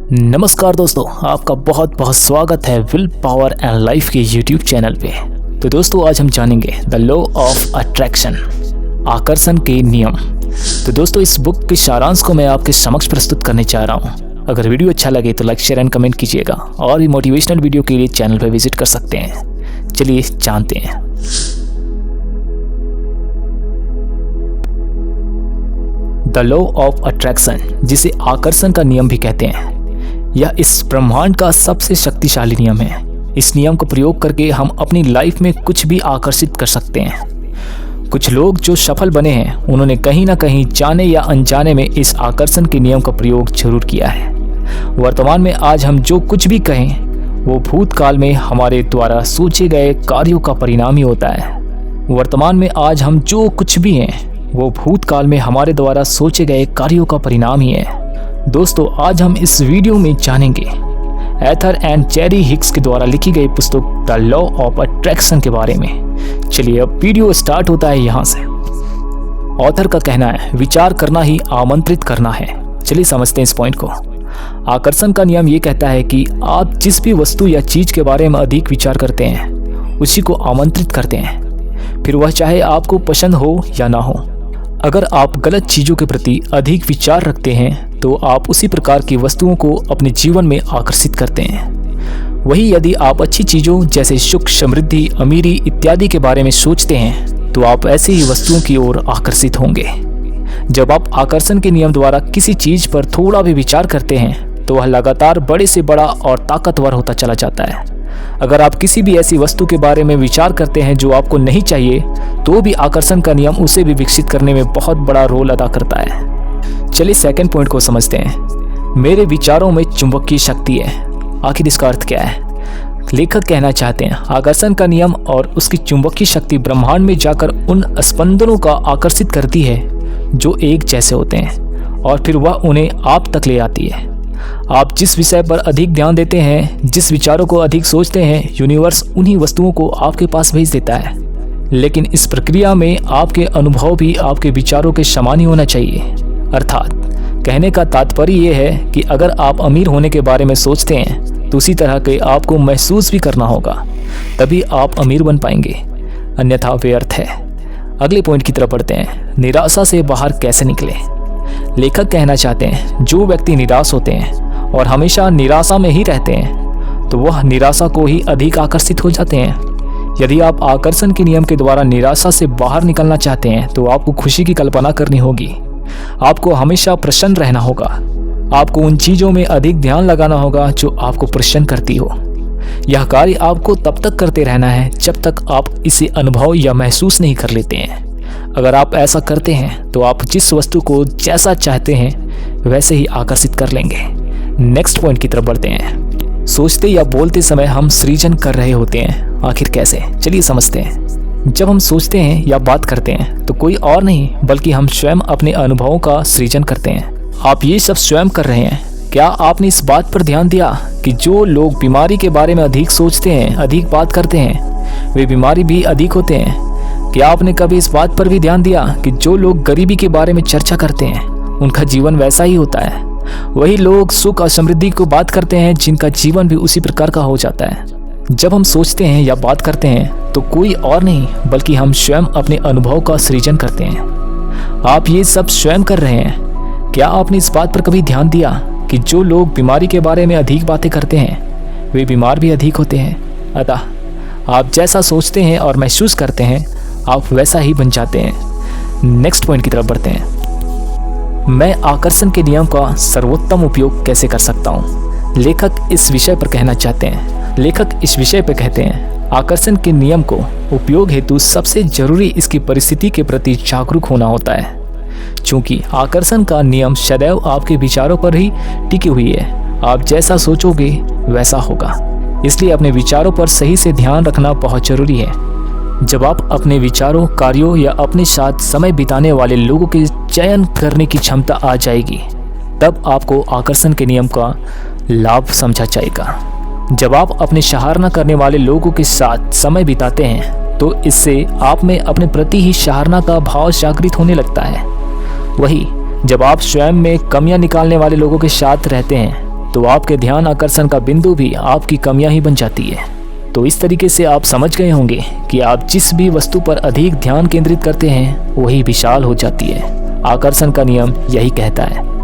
नमस्कार दोस्तों, आपका बहुत बहुत स्वागत है विल पावर एंड लाइफ के यूट्यूब चैनल पे। तो दोस्तों आज हम जानेंगे द लॉ ऑफ अट्रैक्शन, आकर्षण के नियम। तो दोस्तों इस बुक के सारांश को मैं आपके समक्ष प्रस्तुत करने चाह रहा हूँ। अगर वीडियो अच्छा लगे तो लाइक शेयर एंड कमेंट कीजिएगा और भी मोटिवेशनल वीडियो के लिए चैनल पर विजिट कर सकते हैं। चलिए जानते हैं। द लॉ ऑफ अट्रैक्शन, जिसे आकर्षण का नियम भी कहते हैं, यह इस ब्रह्मांड का सबसे शक्तिशाली नियम है। इस नियम को प्रयोग करके हम अपनी लाइफ में कुछ भी आकर्षित कर सकते हैं। कुछ लोग जो सफल बने हैं उन्होंने कहीं ना कहीं जाने या अनजाने में इस आकर्षण के नियम का प्रयोग जरूर किया है। वर्तमान में आज हम जो कुछ भी कहें वो भूतकाल में हमारे द्वारा सोचे गए कार्यों का परिणाम ही होता है। वर्तमान में आज हम जो कुछ भी हैं वो भूतकाल में हमारे द्वारा सोचे गए कार्यों का परिणाम ही है। दोस्तों आज हम इस वीडियो में जानेंगे एथर एंड चेरी हिक्स के द्वारा लिखी गई पुस्तक द लॉ ऑफ अट्रैक्शन के बारे में। चलिए अब वीडियो स्टार्ट होता है यहाँ से। ऑथर का कहना है विचार करना ही आमंत्रित करना है। चलिए समझते हैं इस पॉइंट को। आकर्षण का नियम ये कहता है कि आप जिस भी वस्तु या चीज के बारे में अधिक विचार करते हैं उसी को आमंत्रित करते हैं, फिर वह चाहे आपको पसंद हो या ना हो। अगर आप गलत चीज़ों के प्रति अधिक विचार रखते हैं तो आप उसी प्रकार की वस्तुओं को अपने जीवन में आकर्षित करते हैं। वही यदि आप अच्छी चीज़ों जैसे सुख, समृद्धि, अमीरी इत्यादि के बारे में सोचते हैं तो आप ऐसी ही वस्तुओं की ओर आकर्षित होंगे। जब आप आकर्षण के नियम द्वारा किसी चीज़ पर थोड़ा भी विचार करते हैं तो वह लगातार बड़े से बड़ा और ताकतवर होता चला जाता है। अगर आप किसी भी ऐसी वस्तु के बारे में विचार करते हैं जो आपको नहीं चाहिए तो भी आकर्षण का नियम उसे भी विकसित करने में बहुत बड़ा रोल अदा करता है। चलिए सेकंड पॉइंट को समझते हैं। मेरे विचारों में चुंबकीय शक्ति है। आखिर इसका अर्थ क्या है? लेखक कहना चाहते हैं आकर्षण का नियम और उसकी चुंबकीय शक्ति ब्रह्मांड में जाकर उन स्पंदनों का आकर्षित करती है जो एक जैसे होते हैं और फिर वह उन्हें आप तक ले आती है। आप जिस विषय पर अधिक ध्यान देते हैं, जिस विचारों को अधिक सोचते हैं, यूनिवर्स उन्हीं वस्तुओं को आपके पास भेज देता है। लेकिन इस प्रक्रिया में आपके अनुभव भी आपके विचारों के समान ही होना चाहिए। अर्थात कहने का तात्पर्य यह है कि अगर आप अमीर होने के बारे में सोचते हैं तो उसी तरह के आपको महसूस भी करना होगा, तभी आप अमीर बन पाएंगे, अन्यथा व्यर्थ है। अगले पॉइंट की तरफ बढ़ते हैं। निराशा से बाहर कैसे निकलें? लेखक कहना चाहते हैं जो व्यक्ति निराश होते हैं और हमेशा निराशा में ही रहते हैं तो वह निराशा को ही अधिक आकर्षित हो जाते हैं। यदि आप आकर्षण के नियम के द्वारा निराशा से बाहर निकलना चाहते हैं तो आपको खुशी की कल्पना करनी होगी। आपको हमेशा प्रसन्न रहना होगा। आपको उन चीज़ों में अधिक ध्यान लगाना होगा जो आपको प्रसन्न करती हो। यह कार्य आपको तब तक करते रहना है जब तक आप इसे अनुभव या महसूस नहीं कर लेते हैं। अगर आप ऐसा करते हैं तो आप जिस वस्तु को जैसा चाहते हैं वैसे ही आकर्षित कर लेंगे। नेक्स्ट पॉइंट की तरफ बढ़ते हैं। सोचते या बोलते समय हम सृजन कर रहे होते हैं। आखिर कैसे? चलिए समझते हैं। जब हम सोचते हैं या बात करते हैं तो कोई और नहीं बल्कि हम स्वयं अपने अनुभवों का सृजन करते हैं। आप ये सब स्वयं कर रहे हैं। क्या आपने इस बात पर ध्यान दिया कि जो लोग बीमारी के बारे में अधिक सोचते हैं, अधिक बात करते हैं, वे बीमारी भी अधिक होते हैं? क्या आपने कभी इस बात पर भी ध्यान दिया कि जो लोग गरीबी के बारे में चर्चा करते हैं उनका जीवन वैसा ही होता है? वही लोग सुख और समृद्धि को बात करते हैं जिनका जीवन भी उसी प्रकार का हो जाता है। जब हम सोचते हैं या बात करते हैं तो कोई और नहीं बल्कि हम स्वयं अपने अनुभव का सृजन करते हैं। आप ये सब स्वयं कर रहे हैं। क्या आपने इस बात पर कभी ध्यान दिया कि जो लोग बीमारी के बारे में अधिक बातें करते हैं वे बीमार भी अधिक होते हैं? अतः आप जैसा सोचते हैं और महसूस करते हैं आप वैसा ही बन जाते हैं। नेक्स्ट पॉइंट की तरफ बढ़ते हैं। मैं आकर्षण के नियम का सर्वोत्तम उपयोग कैसे कर सकता हूँ? लेखक इस विषय पर कहते हैं आकर्षण के नियम को उपयोग हेतु सबसे जरूरी इसकी परिस्थिति के प्रति जागरूक होना होता है। चूंकि आकर्षण का नियम सदैव आपके विचारों पर ही टिकी हुई है। आप जैसा सोचोगे वैसा होगा, इसलिए अपने विचारों पर सही से ध्यान रखना बहुत जरूरी है। जब आप अपने विचारों, कार्यों या अपने साथ समय बिताने वाले लोगों के चयन करने की क्षमता आ जाएगी तब आपको आकर्षण के नियम का लाभ समझा जाएगा। जब आप अपने सराहना करने वाले लोगों के साथ समय बिताते हैं तो इससे आप में अपने प्रति ही सराहना का भाव जागृत होने लगता है। वही जब आप स्वयं में कमियां निकालने वाले लोगों के साथ रहते हैं तो आपके ध्यान आकर्षण का बिंदु भी आपकी कमियां ही बन जाती है। तो इस तरीके से आप समझ गए होंगे कि आप जिस भी वस्तु पर अधिक ध्यान केंद्रित करते हैं वही विशाल हो जाती है। आकर्षण का नियम यही कहता है।